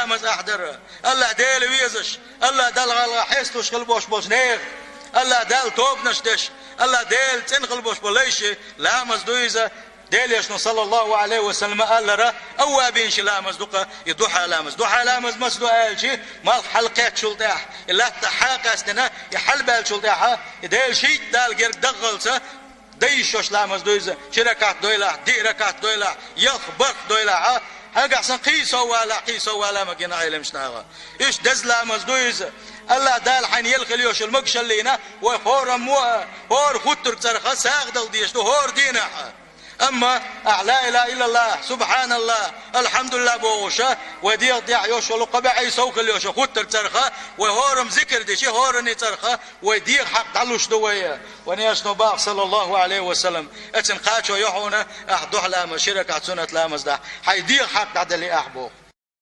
لامز أحضر الله ديل ويزش الله دل غلغ حيستوش غلبوش بوشنيغ الله دل توب نشدش الله ديل تنغلبوش بوليشي لامز دويزة ديل يشنو صلى الله عليه وسلم قال لرا أوابين شي لامز دوقا يدوحا لامز مسلو آلشي مال حلقات شلطاح إلا تحاق أستنا يحل بال شلطاحا ديل شي دال غير دغلسة ديشوش لامز دويزة شركات دويلة دي ركات دويلة يخبر دويلة هاقا حسن قيسو ولا ما كنا عيلم شناغا إيش دز لامز دويزة الله دال حين يلخل يوش المقشل لينا وفور موها هور خطر ترخا ساغدل ديش هور دينا أما لا إله إلا الله سبحان الله الحمد لله بوشة وديغ ديع يوش ولقبع يسوق اليوش خطر ترخا وهورم ذكر ديشي هورني ترخا وديغ حق دلوش دوية ونيشنو باق صلى الله عليه وسلم اتن قاتشو يحونا احدوح لامز شركة سنة لامز ده حيديغ حق دلي أحبوه